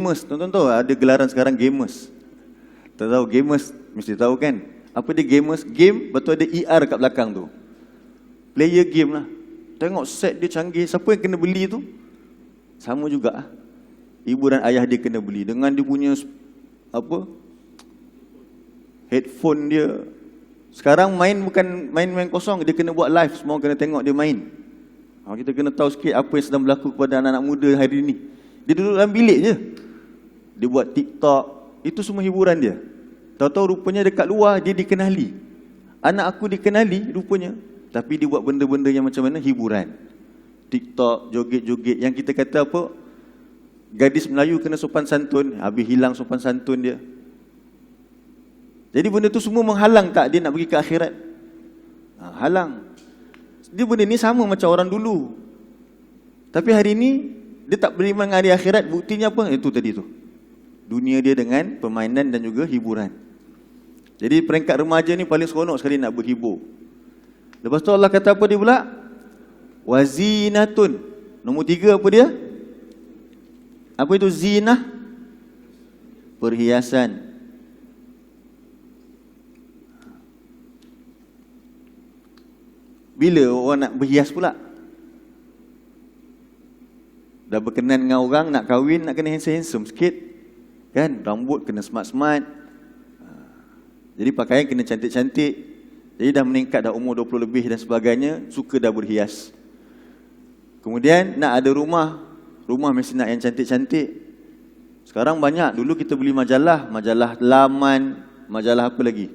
Gamers, tuan-tuan tahu ada gelaran sekarang gamers. Tak tahu gamers, mesti tahu kan? Apa dia gamers? Game, betul ada ER kat belakang tu. Player game lah. Tengok set dia canggih. Siapa yang kena beli tu? Sama juga. Ibu dan ayah dia kena beli. Dengan dia punya apa? Headphone dia. Sekarang main bukan main-main kosong. Dia kena buat live. Semua kena tengok dia main. Kita kena tahu sikit apa yang sedang berlaku kepada anak-anak muda hari ini. Dia duduk dalam bilik je. Dia buat TikTok. Itu semua hiburan dia. Tahu-tahu rupanya dekat luar dia dikenali. Anak aku dikenali rupanya. Tapi dia buat benda-benda yang macam mana? Hiburan. TikTok, joget-joget. Yang kita kata apa? Gadis Melayu kena sopan santun. Habis hilang sopan santun dia. Jadi benda tu semua menghalang tak dia nak pergi ke akhirat? Halang. Dia benda ni sama macam orang dulu. Tapi hari ni dia tak beriman dengan hari akhirat. Buktinya apa? Itu tadi tu. Dunia dia dengan permainan dan juga hiburan. Jadi peringkat remaja ni paling seronok sekali nak berhibur. Lepas tu Allah kata apa dia pula? Wazinatun. Nombor 3 apa dia? Apa itu zinah? Perhiasan. Bila orang nak berhias pula? Dah berkenan dengan orang, nak kahwin, nak kena handsome-handsome sikit. Kan? Rambut kena smart-smart. Jadi pakaian kena cantik-cantik. Jadi dah meningkat, dah umur 20 lebih dan sebagainya, suka dah berhias. Kemudian nak ada rumah. Rumah mesti nak yang cantik-cantik. Sekarang banyak. Dulu kita beli majalah. Majalah laman. Majalah apa lagi?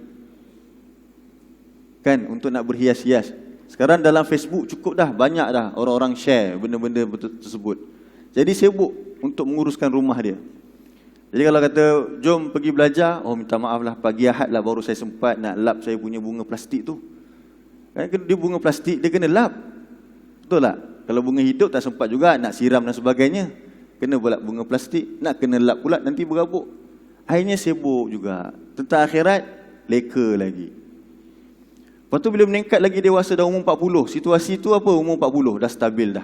Kan? Untuk nak berhias-hias. Sekarang dalam Facebook cukup dah. Banyak dah orang-orang share benda-benda tersebut. Jadi sibuk untuk menguruskan rumah dia. Jadi kalau kata jom pergi belajar, oh minta maaf lah, pagi Ahad lah baru saya sempat nak lap saya punya bunga plastik tu. Kan dia bunga plastik dia kena lap. Betul tak? Kalau bunga hidup tak sempat juga nak siram dan sebagainya. Kena pula bunga plastik, nak kena lap pula nanti berabuk. Akhirnya sibuk juga. Tentang akhirat leka lagi. Lepas tu bila meningkat lagi dewasa dah umur 40, situasi tu apa umur 40 dah stabil dah.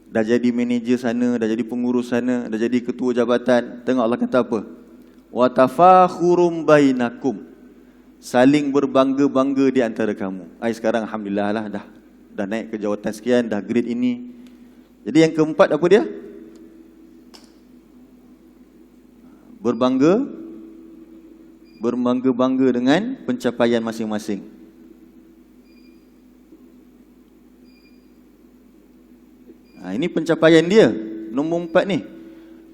Dah jadi manager sana, dah jadi pengurus sana, dah jadi ketua jabatan. Tengok Allah kata apa? Wa tafakhurum bainakum. Saling berbangga-bangga di antara kamu. Sekarang alhamdulillah lah dah naik ke jawatan sekian, dah grade ini. Jadi yang keempat apa dia? Berbangga-bangga dengan pencapaian masing-masing. Ini pencapaian dia. Nombor 4 ni.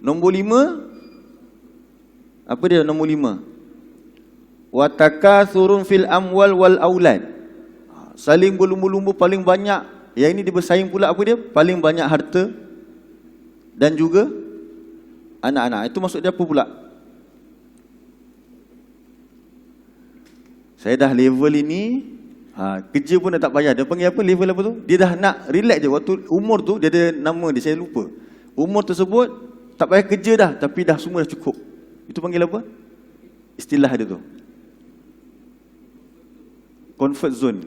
Nombor 5. Apa dia nombor 5? Wa takatsurun fil amwal wal aulad. Saling berlumba-lumba paling banyak. Yang ini dia bersaing pula apa dia? Paling banyak harta dan juga anak-anak. Itu maksud dia apa pula? Saya dah level ini, kerja pun dah tak payah. Dia panggil apa? Level apa tu? Dia dah nak relax je. Waktu umur tu, dia ada nama dia, saya lupa. Umur tersebut, tak payah kerja dah. Tapi dah semua dah cukup. Itu panggil apa? Istilah dia tu. Comfort zone.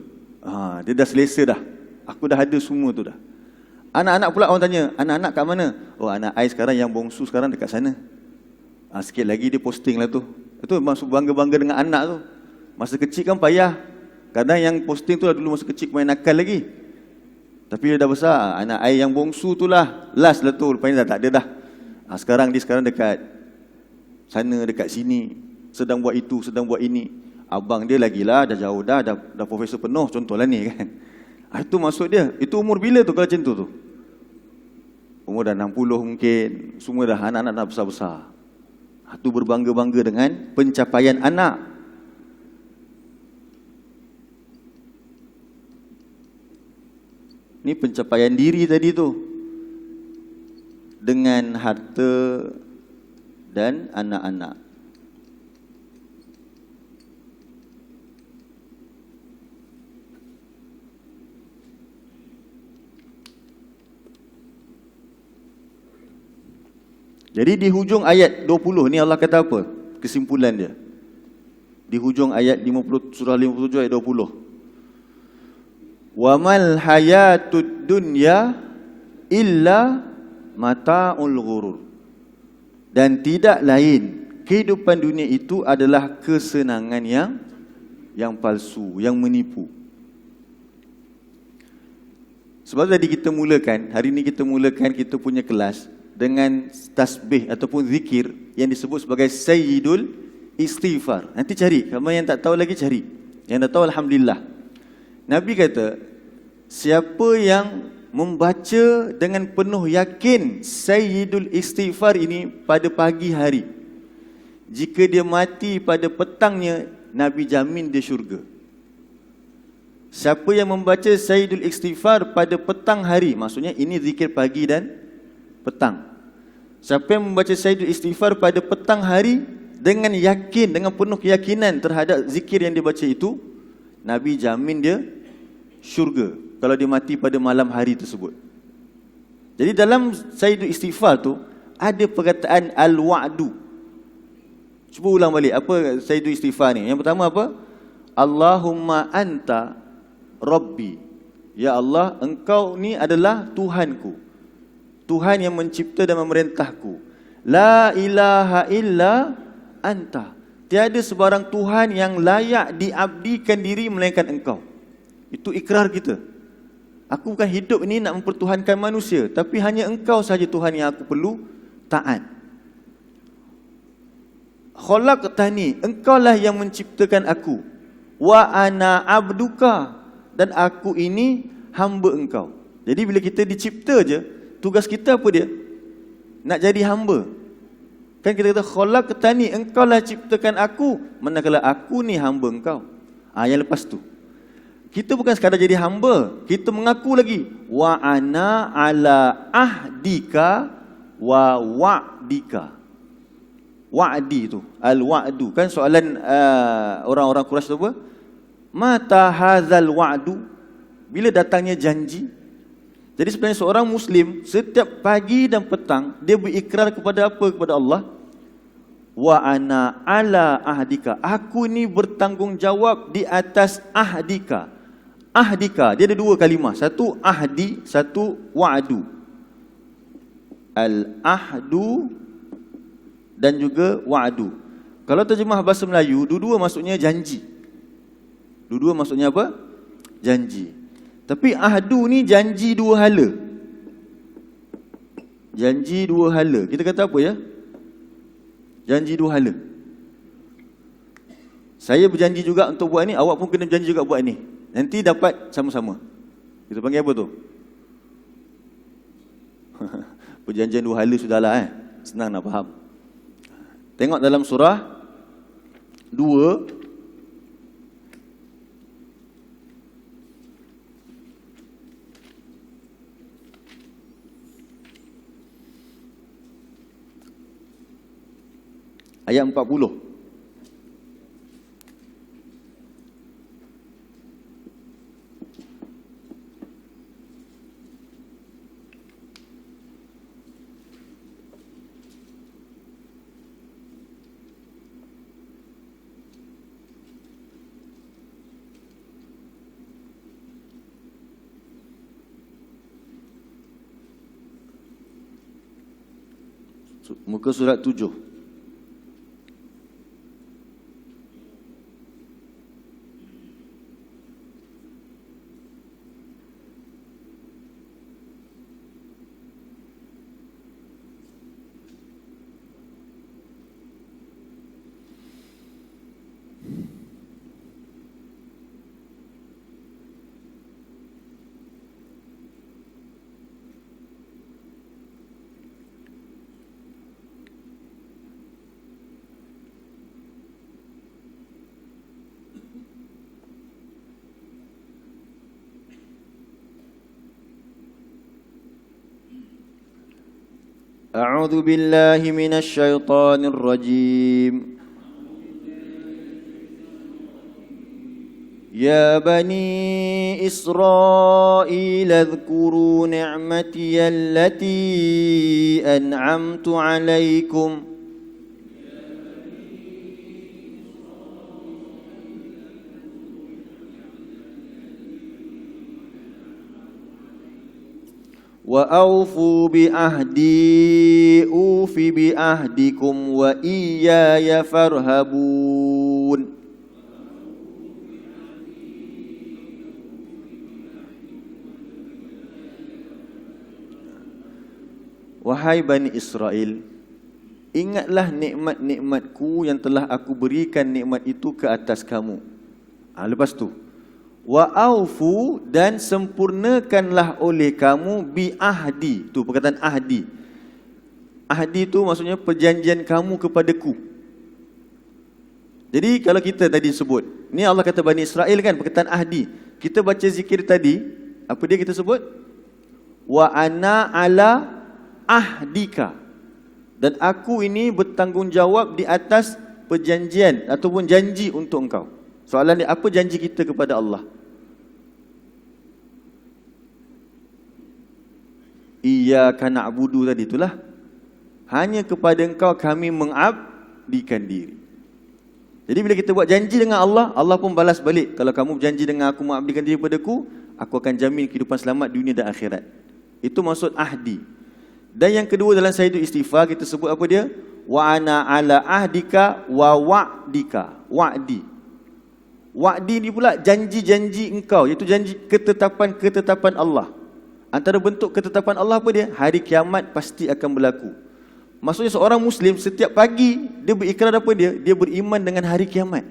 Dia dah selesa dah. Aku dah ada semua tu dah. Anak-anak pula orang tanya, anak-anak kat mana? Oh anak I sekarang yang bongsu sekarang dekat sana. Sikit lagi dia posting lah tu. Itu maksud bangga-bangga dengan anak tu. Masa kecil kan payah. Kadang yang posting tu dulu masa kecil main nakal lagi. Tapi dia dah besar. Anak I yang bongsu tu lah. Last lah tu. Lepas ni dah tak ada dah. Sekarang dia dekat sana, dekat sini. Sedang buat itu, sedang buat ini. Abang dia lagi lah. Dah jauh dah profesor penuh. Contohlah ni kan. Itu maksud dia. Itu umur bila tu kalau macam tu? Umur dah 60 mungkin. Semua dah anak-anak dah besar-besar. Itu berbangga-bangga dengan pencapaian anak. Ini pencapaian diri tadi tu. Dengan harta dan anak-anak. Jadi di hujung ayat 20 ni Allah kata apa? Kesimpulan dia. Di hujung ayat 50 surah 57 ayat 20. Wa mal hayatud dunya illa mata'ul ghurur. Dan tidak lain, kehidupan dunia itu adalah kesenangan yang palsu, yang menipu. Sebab tadi kita mulakan, hari ini kita mulakan kita punya kelas dengan tasbih ataupun zikir yang disebut sebagai Sayyidul Istighfar. Nanti cari, kalau yang tak tahu lagi cari. Yang dah tahu Alhamdulillah. Nabi kata, siapa yang membaca dengan penuh yakin Sayyidul Istighfar ini pada pagi hari, jika dia mati pada petangnya, Nabi jamin dia syurga. Siapa yang membaca Sayyidul Istighfar pada petang hari, maksudnya ini zikir pagi dan petang. Siapa yang membaca Sayyidul Istighfar pada petang hari dengan yakin, dengan penuh keyakinan terhadap zikir yang dia baca itu, Nabi jamin dia syurga kalau dia mati pada malam hari tersebut. Jadi dalam Sayyidul Istighfar tu ada perkataan al-wa'du. Cuba ulang balik apa Sayyidul Istighfar ni. Yang pertama apa? Allahumma anta Rabbi. Ya Allah, engkau ni adalah Tuhanku, Tuhan yang mencipta dan memerintahku. La ilaha illa anta. Tiada sebarang Tuhan yang layak diabdikan diri melainkan engkau. Itu ikrar kita. Aku bukan hidup ini nak mempertuhankan manusia, tapi hanya engkau sahaja Tuhan yang aku perlu taat. Khalaqtani, engkaulah yang menciptakan aku. Wa ana abduka, dan aku ini hamba engkau. Jadi bila kita dicipta je, tugas kita apa dia? Nak jadi hamba. Kan kita kata khalaqtani, engkaulah ciptakan aku, manakala aku ni hamba engkau. Yang lepas tu kita bukan sekadar jadi hamba, kita mengaku lagi wa ana ala ahdika wa wa'dika. Wa'di tu, al-wa'du. Kan soalan orang-orang Quraisy tu apa? Mata hadzal wa'du? Bila datangnya janji? Jadi sebenarnya seorang Muslim setiap pagi dan petang dia berikrar kepada apa? Kepada Allah. Wa ana ala ahdika. Aku ni bertanggungjawab di atas ahdika. Ahdika, dia ada dua kalimah. Satu ahdi, satu wa'du. Al-ahdu dan juga wa'du. Kalau terjemah bahasa Melayu, dua-dua maksudnya janji. Dua-dua maksudnya apa? Janji. Tapi ahdu ni janji dua hala. Janji dua hala. Kita kata apa ya? Janji dua hala. Saya berjanji juga untuk buat ni, awak pun kena berjanji juga buat ni. Nanti dapat sama-sama. Kita panggil apa tu? Perjanjian dua hala sudahlah Senang nak faham. Tengok dalam surah 2 ayat 40. Muka surat 7. A'udzu billahi minasy syaithanir rajim. Ya bani Israil adhkuru ni'mati allati an'amtu 'alaikum. Wa aufu bi ahdi ufi bi ahdikum wa iyaya farhabun. Wahai Bani Israel, ingatlah nikmat-nikmatku yang telah aku berikan nikmat itu ke atas kamu. Lepas tu, wa aufu, dan sempurnakanlah oleh kamu bi ahdi. Tu perkataan ahdi. Ahdi tu maksudnya perjanjian kamu kepadaku. Jadi kalau kita tadi sebut, ni Allah kata Bani Israel kan, perkataan ahdi. Kita baca zikir tadi, apa dia kita sebut? Wa ana ala ahdika, dan aku ini bertanggungjawab di atas perjanjian ataupun janji untuk engkau. Soalan dia, apa janji kita kepada Allah? Iyyaka na'budu tadi itulah, hanya kepada engkau kami mengabdikan diri. Jadi bila kita buat janji dengan Allah, Allah pun balas balik. Kalau kamu berjanji dengan aku mengabdikan diri padaku, aku akan jamin kehidupan selamat dunia dan akhirat. Itu maksud ahdi. Dan yang kedua dalam Sayyidul Istighfar kita sebut apa dia? Wa ana ala ahdika wa wa'dika. Wa'di. Wa'di ni pula janji-janji engkau, iaitu janji ketetapan Allah. Antara bentuk ketetapan Allah apa dia? Hari kiamat pasti akan berlaku. Maksudnya seorang Muslim setiap pagi dia berikrar apa dia? Dia beriman dengan hari kiamat.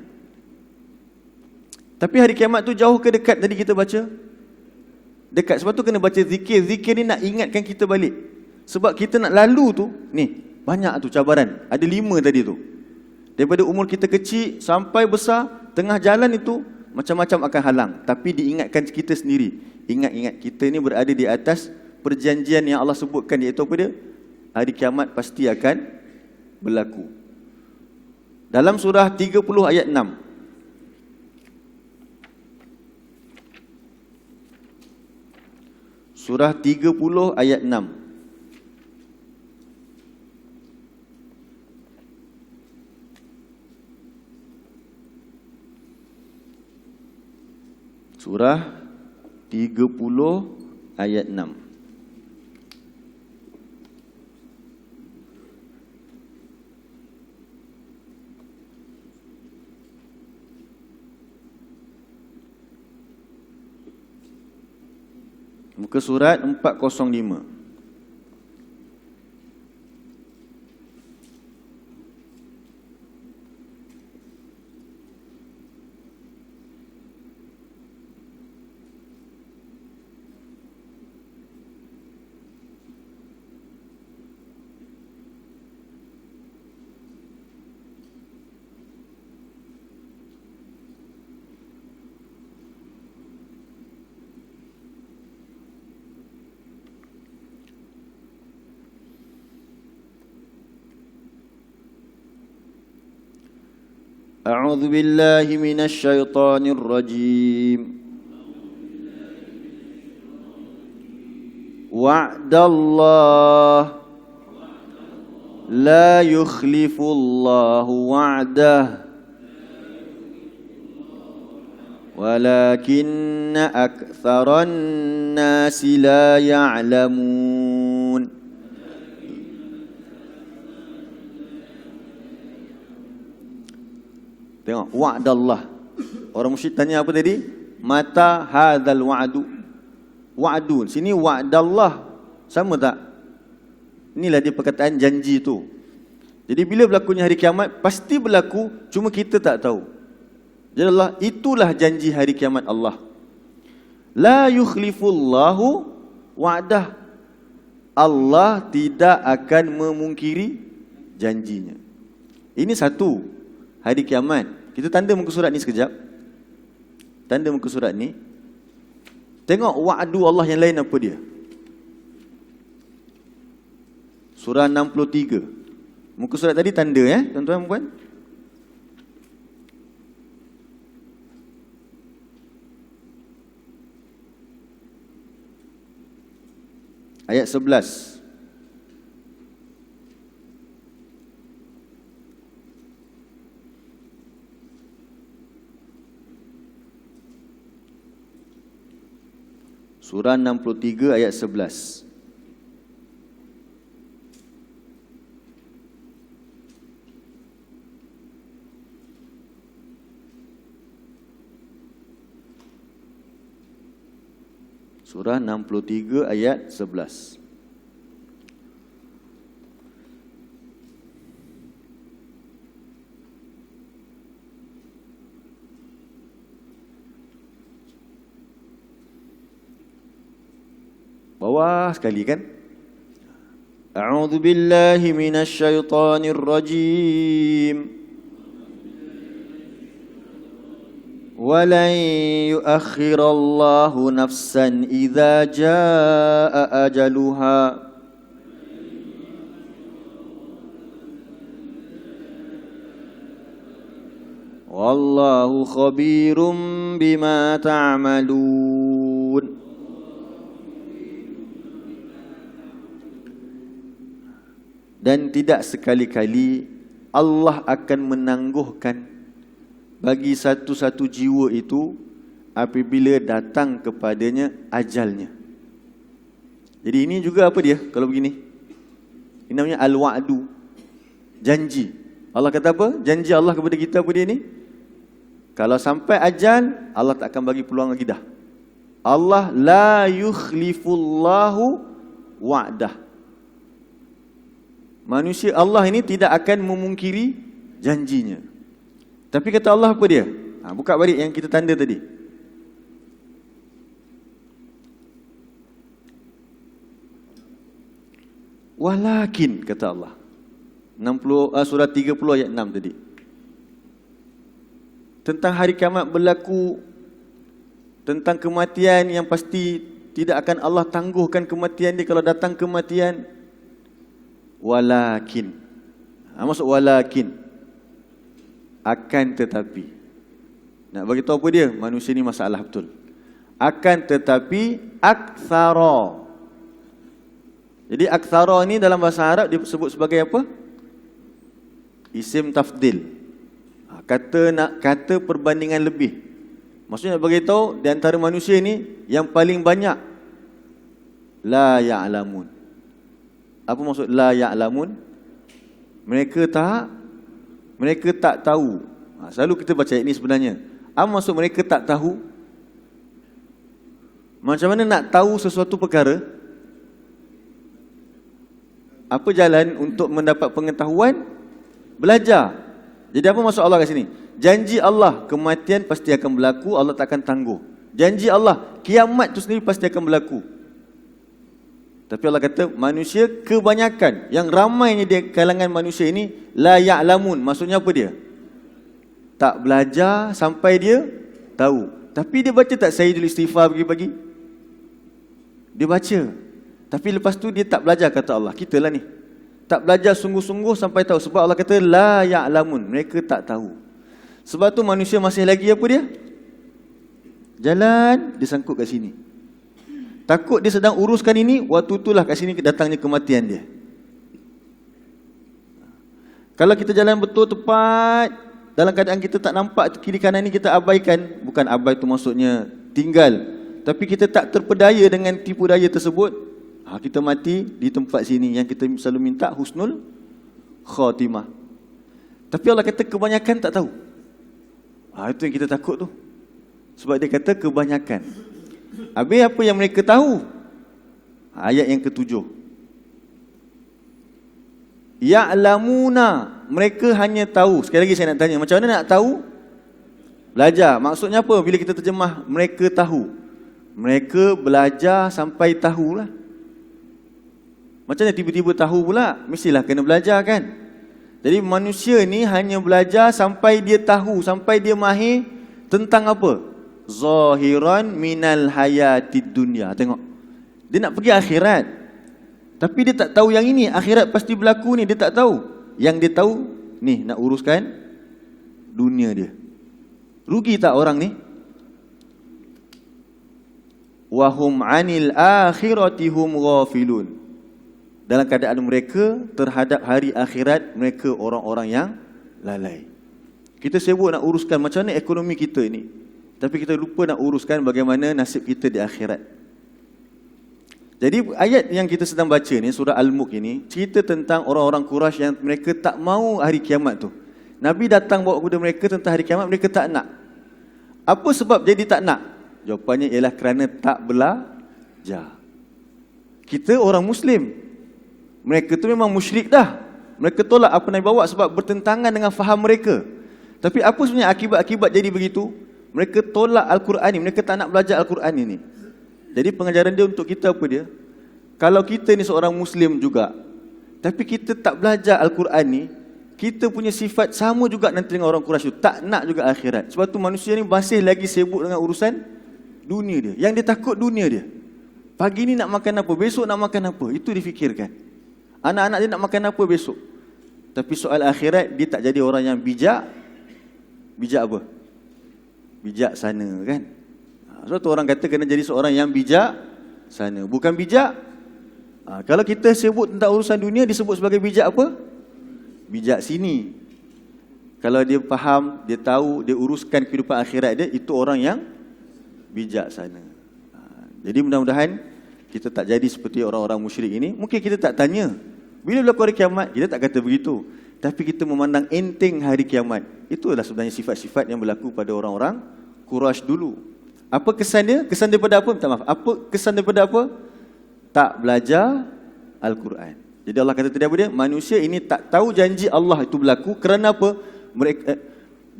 Tapi hari kiamat tu jauh ke dekat tadi kita baca? Dekat. Sebab tu kena baca zikir. Zikir ni nak ingatkan kita balik. Sebab kita nak lalu tu, ni banyak tu cabaran. Ada 5 tadi tu. Daripada umur kita kecil sampai besar, tengah jalan itu macam-macam akan halang. Tapi diingatkan kita sendiri. Ingat-ingat kita ni berada di atas perjanjian yang Allah sebutkan, iaitu apa dia? Hari kiamat pasti akan berlaku. Dalam surah 30 ayat 6. Surah 30 ayat 6. Surah 30 ayat 6. Muka surat 405. أعوذ بالله من الشيطان الرجيم وعد الله لا يخلف الله وعده ولكن أكثر الناس لا يعلمون. Tengok, wa'dallah. Orang musyrik tanya apa tadi? Mata hadzal wa'du? Wa'dun. Sini wa'dallah. Sama tak? Inilah dia perkataan janji tu. Jadi bila berlakunya hari kiamat, pasti berlaku, cuma kita tak tahu. Jadi Allah, itulah janji hari kiamat Allah. La yukhlifullahu wa'dah. Allah tidak akan memungkiri janjinya. Ini satu, hari kiamat. Kita tanda muka surat ni sekejap. Tanda muka surat ni. Tengok wa'du Allah yang lain apa dia. Surah 63. Muka surat tadi tanda tuan-tuan dan puan. Ayat 11. Surah 63 ayat 11. Surah 63 ayat 11. Bawah sekali kan? A'udzu billahi minasy syaithanir rajim. Walan yu'akhirallahu nafsan idza jaa ajaluha. Wallahu khabirum bima ta'malun. Dan tidak sekali-kali Allah akan menangguhkan bagi satu-satu jiwa itu apabila datang kepadanya ajalnya. Jadi ini juga apa dia kalau begini? Ini namanya al-wa'du, janji. Allah kata apa? Janji Allah kepada kita apa dia ni? Kalau sampai ajal, Allah tak akan bagi peluang lagi dah. Allah la yukhlifullahu wa'dah. Manusia Allah ini tidak akan memungkiri janjinya. Tapi kata Allah apa dia? Buka balik yang kita tanda tadi. Walakin kata Allah. 60 surah 30 ayat 6 tadi. Tentang hari kiamat berlaku, tentang kematian yang pasti tidak akan Allah tangguhkan kematian dia kalau datang kematian. Walakin, maksud walakin, akan tetapi. Nak bagi tahu apa dia? Manusia ni masalah betul. Akan tetapi aktsara. Jadi aktsara ni dalam bahasa Arab disebut sebagai apa? Isim tafdil. Kata perbandingan lebih. Maksudnya nak bagi tahu di antara manusia ni yang paling banyak la ya'lamun. Apa maksud la ya'lamun? Mereka tak tahu. Selalu kita baca ayat ini sebenarnya. Apa maksud mereka tak tahu? Macam mana nak tahu sesuatu perkara? Apa jalan untuk mendapat pengetahuan? Belajar. Jadi apa maksud Allah kat sini? Janji Allah, kematian pasti akan berlaku, Allah tak akan tangguh. Janji Allah, kiamat tu sendiri pasti akan berlaku. Tapi Allah kata manusia kebanyakan, yang ramainya di kalangan manusia ini la ya'lamun. Maksudnya apa dia? Tak belajar sampai dia tahu. Tapi dia baca tak Sayyidul Istighfar pagi-pagi? Dia baca. Tapi lepas tu dia tak belajar kata Allah. Kita lah ni. Tak belajar sungguh-sungguh sampai tahu. Sebab Allah kata la ya'lamun. Mereka tak tahu. Sebab tu manusia masih lagi apa dia? Jalan, dia sangkut kat sini. Takut dia sedang uruskan ini, waktu itulah kat sini datangnya kematian dia. Kalau kita jalan betul tepat, dalam keadaan kita tak nampak kiri kanan ni kita abaikan. Bukan abai tu maksudnya tinggal. Tapi kita tak terpedaya dengan tipu daya tersebut. Kita mati di tempat sini yang kita selalu minta husnul khatimah. Tapi Allah kata kebanyakan tak tahu. Itu yang kita takut tu. Sebab dia kata kebanyakan. Habis apa yang mereka tahu? Ayat yang ke-7. Ya'lamuna, mereka hanya tahu. Sekali lagi saya nak tanya, macam mana nak tahu? Belajar. Maksudnya apa bila kita terjemah mereka tahu? Mereka belajar sampai tahulah. Macam mana tiba-tiba tahu pula? Mestilah kena belajar kan? Jadi manusia ni hanya belajar sampai dia tahu, sampai dia mahir tentang apa? Zahiran minal hayatid dunya. Tengok, dia nak pergi akhirat, tapi dia tak tahu yang ini akhirat pasti berlaku ni. Dia tak tahu. Yang dia tahu ni nak uruskan dunia dia. Rugi tak orang ni? Wahum anil akhirati hum ghafilun. Dalam keadaan mereka terhadap hari akhirat, mereka orang-orang yang lalai. Kita sibuk nak uruskan macam mana ekonomi kita ini, tapi kita lupa nak uruskan bagaimana nasib kita di akhirat. Jadi ayat yang kita sedang baca ni, surah Al-Mulk ini, cerita tentang orang-orang Quraisy yang mereka tak mau hari kiamat tu. Nabi datang bawa kepada mereka tentang hari kiamat, mereka tak nak. Apa sebab jadi tak nak? Jawapannya ialah kerana tak belajar. Kita orang Muslim. Mereka tu memang musyrik dah. Mereka tolak apa Nabi bawa sebab bertentangan dengan faham mereka. Tapi apa sebenarnya akibat-akibat jadi begitu? Mereka tolak Al-Quran ni. Mereka tak nak belajar Al-Quran ini. Jadi pengajaran dia untuk kita apa dia? Kalau kita ni seorang Muslim juga, tapi kita tak belajar Al-Quran ni, kita punya sifat sama juga nanti dengan orang Quraisy tu. Tak nak juga akhirat. Sebab tu manusia ni masih lagi sibuk dengan urusan dunia dia. Yang dia takut dunia dia. Pagi ni nak makan apa, besok nak makan apa, itu difikirkan. Anak-anak dia nak makan apa besok. Tapi soal akhirat, dia tak jadi orang yang bijak. Bijak apa? Bijak sana kan. Sebab tu orang kata kena jadi seorang yang bijak sana. Bukan bijak. Kalau kita sebut tentang urusan dunia, disebut sebagai bijak apa? Bijak sini. Kalau dia faham, dia tahu, dia uruskan kehidupan akhirat dia, itu orang yang bijak sana. Jadi mudah-mudahan kita tak jadi seperti orang-orang musyrik ini. Mungkin kita tak tanya, bila berlaku hari kiamat? Kita tak kata begitu. Tapi kita memandang enteng hari kiamat. Itulah sebenarnya sifat-sifat yang berlaku pada orang-orang Quraisy dulu. Apa kesan dia? Kesan daripada apa? Minta maaf. Apa kesan daripada apa? Tak belajar Al-Quran. Jadi Allah kata tadi apa dia? Manusia ini tak tahu janji Allah itu berlaku. Kerana apa?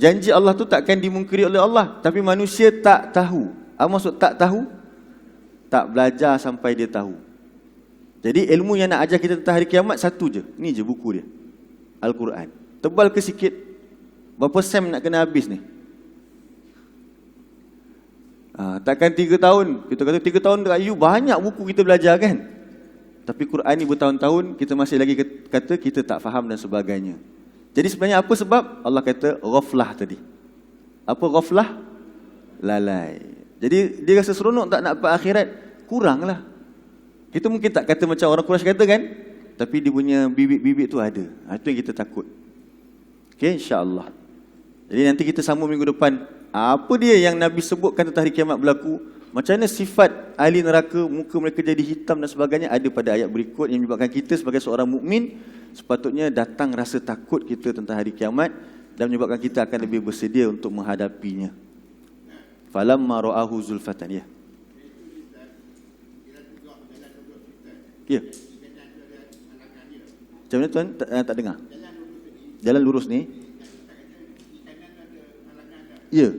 Janji Allah tu takkan dimungkiri oleh Allah. Tapi manusia tak tahu. Apa maksud tak tahu? Tak belajar sampai dia tahu. Jadi ilmu yang nak ajar kita tentang hari kiamat satu je. Ni je buku dia. Al-Quran. Tebal ke sikit? Berapa sem nak kena habis ni? Takkan 3 tahun. Kita kata 3 tahun dekat you, banyak buku kita belajar kan? Tapi Quran ni bertahun-tahun, kita masih lagi kata kita tak faham dan sebagainya. Jadi sebenarnya apa sebab? Allah kata ghaflah tadi. Apa ghaflah? Lalai. Jadi dia rasa seronok tak nak dapat akhirat. Kuranglah. Kita mungkin tak kata macam orang Quraisy kata kan? Tapi dia punya bibit-bibit tu ada. Itu yang kita takut. Okay, insya-Allah. Jadi nanti kita sambung minggu depan. Apa dia yang Nabi sebutkan tentang hari kiamat berlaku? Macam mana sifat ahli neraka, muka mereka jadi hitam dan sebagainya, ada pada ayat berikut yang menyebabkan kita sebagai seorang mukmin sepatutnya datang rasa takut kita tentang hari kiamat dan menyebabkan kita akan lebih bersedia untuk menghadapinya. Falamma ra'ahu zulfatan, ya. Ya. Macam mana tuan? Tak dengar. Jalan lurus ni. Ya.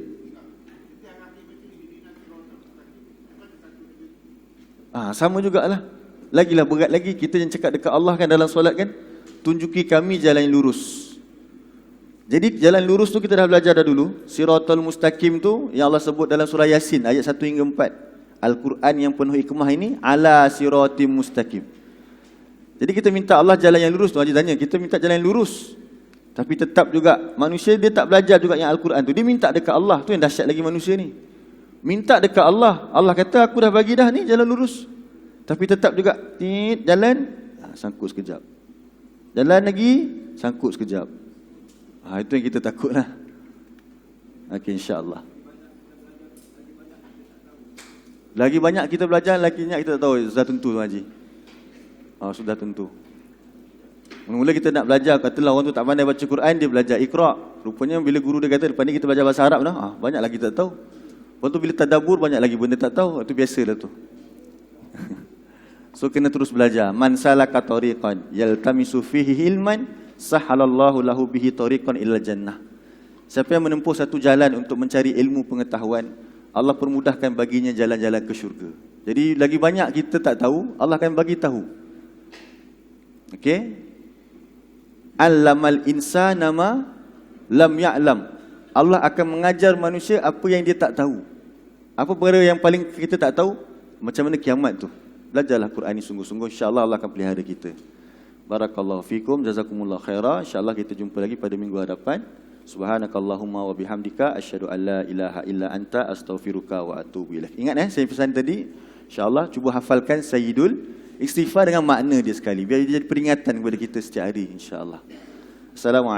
Sama jugalah. Lagilah berat lagi kita yang cakap dekat Allah kan dalam solat kan, tunjuki kami jalan yang lurus. Jadi jalan lurus tu kita dah belajar dah dulu. Siratal mustaqim tu yang Allah sebut dalam surah Yasin ayat 1 hingga 4. Al-Quran yang penuh hikmah ini ala siratim mustaqim. Jadi kita minta Allah jalan yang lurus tu. Haji tanya, kita minta jalan yang lurus. Tapi tetap juga manusia dia tak belajar juga yang Al-Quran tu. Dia minta dekat Allah. Tu yang dahsyat lagi manusia ni. Minta dekat Allah. Allah kata aku dah bagi dah ni jalan lurus. Tapi tetap juga jalan sangkut sekejap. Jalan lagi sangkut sekejap. Itu yang kita takutlah. Okey, insya-Allah. Lagi banyak kita belajar, lagi banyak kita tak tahu. Sudah tentu Tuan Haji. Sudah tentu. Mula-mula kita nak belajar, katalah orang tu tak pandai baca Quran, dia belajar Iqra. Rupanya bila guru dia kata, lepas ni kita belajar bahasa Arab dah, banyak lagi tak tahu. Lepas tu bila tadabbur, banyak lagi benda tak tahu. Itu biasalah tu. So kena terus belajar. Man salaka tariqan yaltamisu fihi ilman sahalallahu lahu bihi tariqan ila jannah. Siapa yang menempuh satu jalan untuk mencari ilmu pengetahuan, Allah permudahkan baginya jalan-jalan ke syurga. Jadi lagi banyak kita tak tahu, Allah akan bagi tahu. Okey? Allamal insana ma lam ya'lam. Allah akan mengajar manusia apa yang dia tak tahu. Apa perkara yang paling kita tak tahu? Macam mana kiamat tu. Belajarlah Quran ni sungguh-sungguh, insya-Allah Allah akan pelihara kita. Barakallahu fikum, jazakumullah khaira. Insya-Allah kita jumpa lagi pada minggu hadapan. Subhanakallahumma wa bihamdika asyhadu an la ilaha illa anta astaghfiruka wa atubu ilaik. Ingat saya pesan tadi, insya-Allah cuba hafalkan Sayyidul Istighfar dengan makna dia sekali, biar dia jadi peringatan kepada kita setiap hari, insya-Allah. Assalamualaikum.